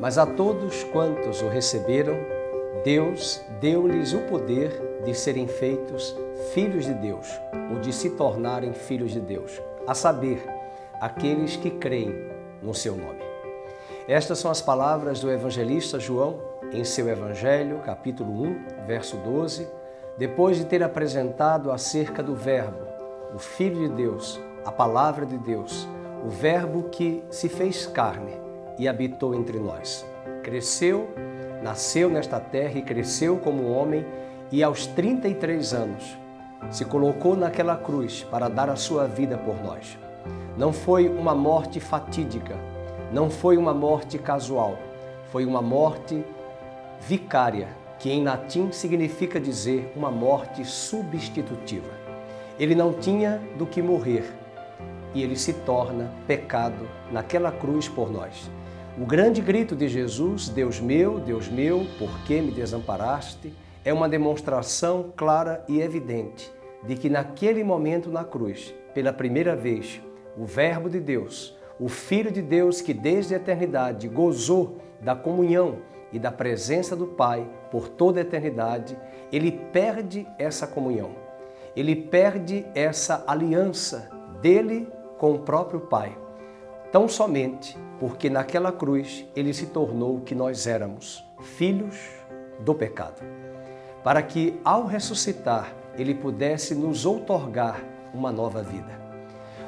Mas a todos quantos o receberam, Deus deu-lhes o poder de serem feitos filhos de Deus, ou de se tornarem filhos de Deus, a saber, aqueles que creem no seu nome. Estas são as palavras do evangelista João em seu Evangelho, capítulo 1, verso 12, depois de ter apresentado acerca do Verbo, o Filho de Deus, a Palavra de Deus, o Verbo que se fez carne e habitou entre nós. Cresceu, nasceu nesta terra e cresceu como homem e aos 33 anos se colocou naquela cruz para dar a sua vida por nós. Não foi uma morte fatídica, não foi uma morte casual, foi uma morte vicária, que em latim significa dizer uma morte substitutiva. Ele não tinha do que morrer e ele se torna pecado naquela cruz por nós. O grande grito de Jesus, Deus meu, por que me desamparaste?, é uma demonstração clara e evidente de que naquele momento na cruz, pela primeira vez, o Verbo de Deus, o Filho de Deus que desde a eternidade gozou da comunhão e da presença do Pai por toda a eternidade, ele perde essa comunhão. Ele perde essa aliança dele com o próprio Pai. Tão somente porque naquela cruz ele se tornou o que nós éramos, filhos do pecado. Para que ao ressuscitar ele pudesse nos outorgar uma nova vida.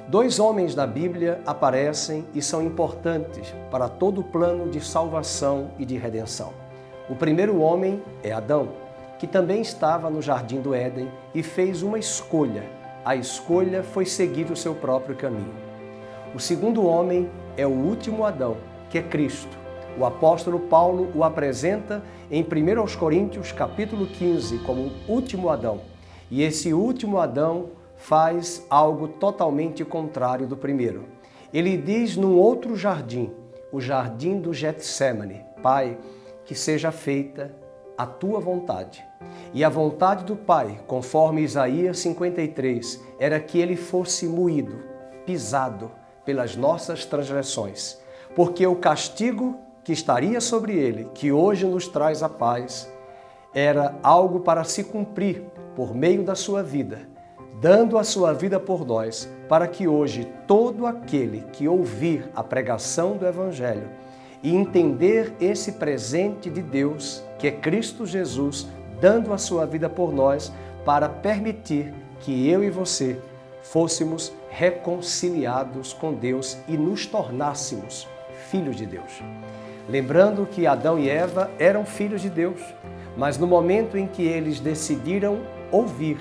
Dois homens da Bíblia aparecem e são importantes para todo o plano de salvação e de redenção. O primeiro homem é Adão, que também estava no jardim do Éden e fez uma escolha. A escolha foi seguir o seu próprio caminho. O segundo homem é o último Adão, que é Cristo. O apóstolo Paulo o apresenta em 1 Coríntios capítulo 15 como o último Adão. E esse último Adão faz algo totalmente contrário do primeiro. Ele diz num outro jardim, o jardim do Getsêmani: Pai, que seja feita a tua vontade. E a vontade do Pai, conforme Isaías 53, era que ele fosse moído, pisado pelas nossas transgressões, porque o castigo que estaria sobre ele, que hoje nos traz a paz, era algo para se cumprir por meio da sua vida, dando a sua vida por nós, para que hoje todo aquele que ouvir a pregação do Evangelho e entender esse presente de Deus, que é Cristo Jesus, dando a sua vida por nós, para permitir que eu e você fôssemos reconciliados com Deus e nos tornássemos filhos de Deus. Lembrando que Adão e Eva eram filhos de Deus, mas no momento em que eles decidiram ouvir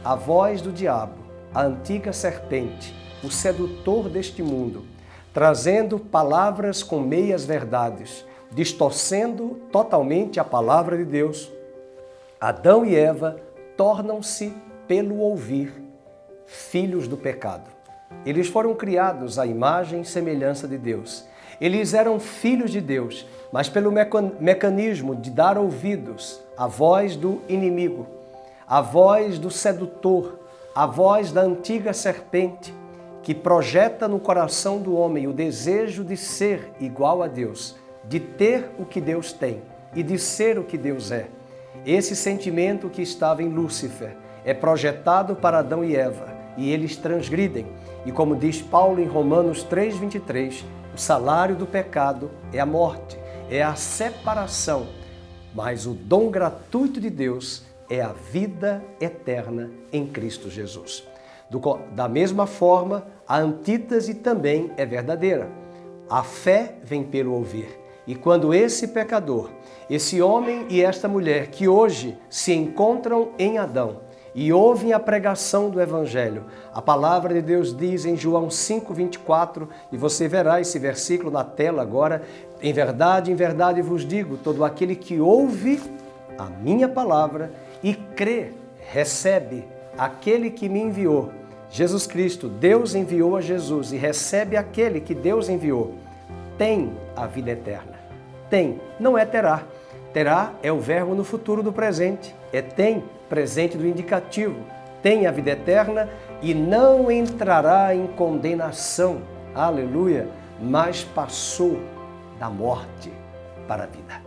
a voz do diabo, a antiga serpente, o sedutor deste mundo, trazendo palavras com meias verdades, distorcendo totalmente a palavra de Deus, Adão e Eva tornam-se, pelo ouvir, filhos do pecado. Eles foram criados à imagem e semelhança de Deus. Eles eram filhos de Deus, mas pelo mecanismo de dar ouvidos à voz do inimigo, a voz do sedutor, a voz da antiga serpente, que projeta no coração do homem o desejo de ser igual a Deus, de ter o que Deus tem e de ser o que Deus é. Esse sentimento que estava em Lúcifer é projetado para Adão e Eva, e eles transgridem. E como diz Paulo em Romanos 3,23, o salário do pecado é a morte, é a separação, mas o dom gratuito de Deus é a vida eterna em Cristo Jesus. Da mesma forma, a antítese também é verdadeira. A fé vem pelo ouvir. E quando esse pecador, esse homem e esta mulher que hoje se encontram em Adão e ouvem a pregação do Evangelho, a palavra de Deus diz em João 5,24, e você verá esse versículo na tela agora: em verdade vos digo, todo aquele que ouve a minha palavra e crê, recebe aquele que me enviou. Jesus Cristo, Deus enviou a Jesus e recebe aquele que Deus enviou. Tem a vida eterna. Tem, não é terá. Terá é o verbo no futuro do presente. É tem, presente do indicativo. Tem a vida eterna e não entrará em condenação. Aleluia! Mas passou da morte para a vida.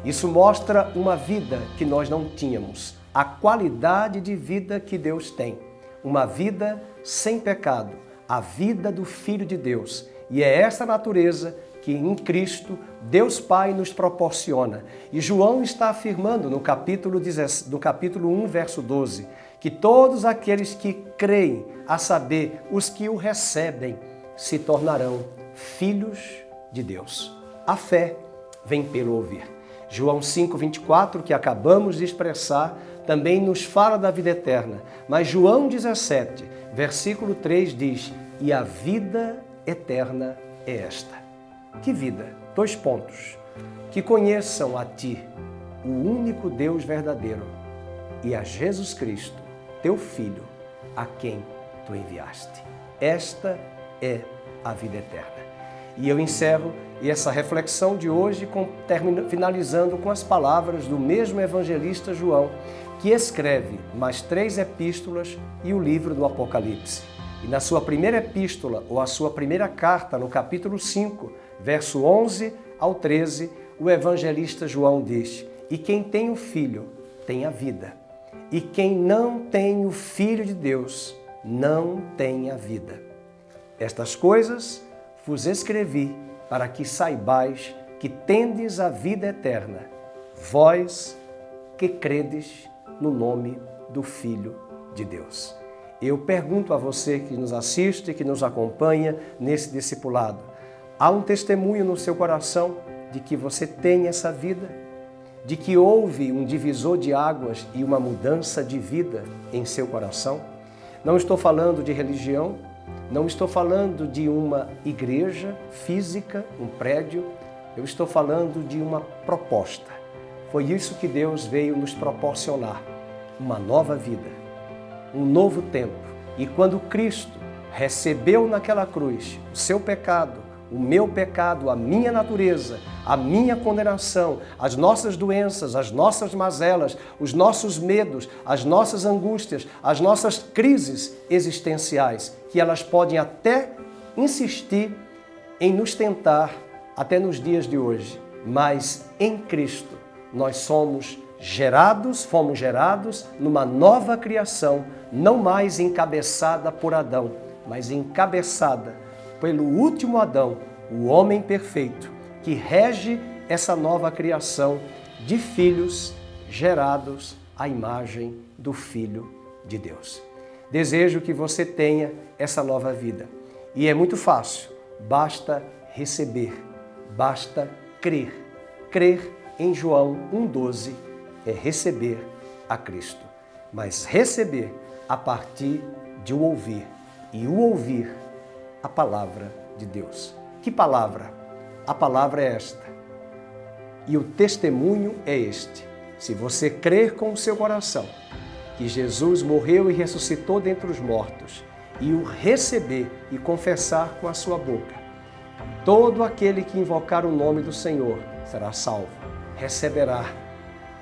Isso mostra uma vida que nós não tínhamos, a qualidade de vida que Deus tem, uma vida sem pecado, a vida do Filho de Deus. E é essa natureza que em Cristo Deus Pai nos proporciona. E João está afirmando no capítulo 1, verso 12, que todos aqueles que creem, a saber, os que o recebem, se tornarão filhos de Deus. A fé vem pelo ouvir. João 5,24, que acabamos de expressar, também nos fala da vida eterna. Mas João 17, versículo 3 diz: e a vida eterna é esta. Que vida? 2 pontos. Que conheçam a Ti, o único Deus verdadeiro, e a Jesus Cristo, Teu Filho, a quem Tu enviaste. Esta é a vida eterna. E eu encerro essa reflexão de hoje finalizando com as palavras do mesmo evangelista João, que escreve mais 3 epístolas e o livro do Apocalipse. E na sua primeira epístola, ou a sua primeira carta, no capítulo 5, verso 11 ao 13, o evangelista João diz: e quem tem o Filho tem a vida, e quem não tem o Filho de Deus não tem a vida. Estas coisas vos escrevi para que saibais que tendes a vida eterna, vós que credes no nome do Filho de Deus. Eu pergunto a você que nos assiste, que nos acompanha nesse discipulado, há um testemunho no seu coração de que você tem essa vida? De que houve um divisor de águas e uma mudança de vida em seu coração? Não estou falando de religião, não estou falando de uma igreja física, um prédio, eu estou falando de uma proposta. Foi isso que Deus veio nos proporcionar, uma nova vida, um novo tempo. E quando Cristo recebeu naquela cruz o seu pecado, o meu pecado, a minha natureza, a minha condenação, as nossas doenças, as nossas mazelas, os nossos medos, as nossas angústias, as nossas crises existenciais, que elas podem até insistir em nos tentar até nos dias de hoje. Mas em Cristo nós fomos gerados numa nova criação, não mais encabeçada por Adão, mas encabeçada pelo último Adão, o homem perfeito, que rege essa nova criação de filhos gerados à imagem do Filho de Deus. Desejo que você tenha essa nova vida. E é muito fácil, basta receber, basta crer. Crer em João 1,12 é receber a Cristo. Mas receber a partir de o ouvir. E o ouvir a palavra de Deus. Que palavra? A palavra é esta. E o testemunho é este. Se você crer com o seu coração que Jesus morreu e ressuscitou dentre os mortos, e o receber e confessar com a sua boca, todo aquele que invocar o nome do Senhor será salvo, receberá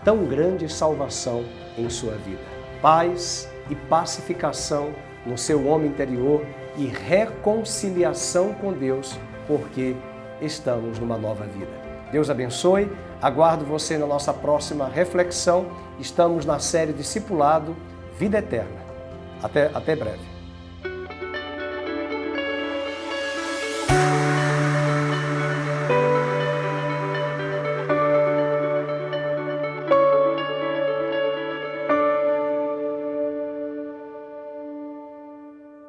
tão grande salvação em sua vida. Paz e pacificação no seu homem interior e reconciliação com Deus, porque estamos numa nova vida. Deus abençoe, aguardo você na nossa próxima reflexão. Estamos na série Discipulado, Vida Eterna. Até breve.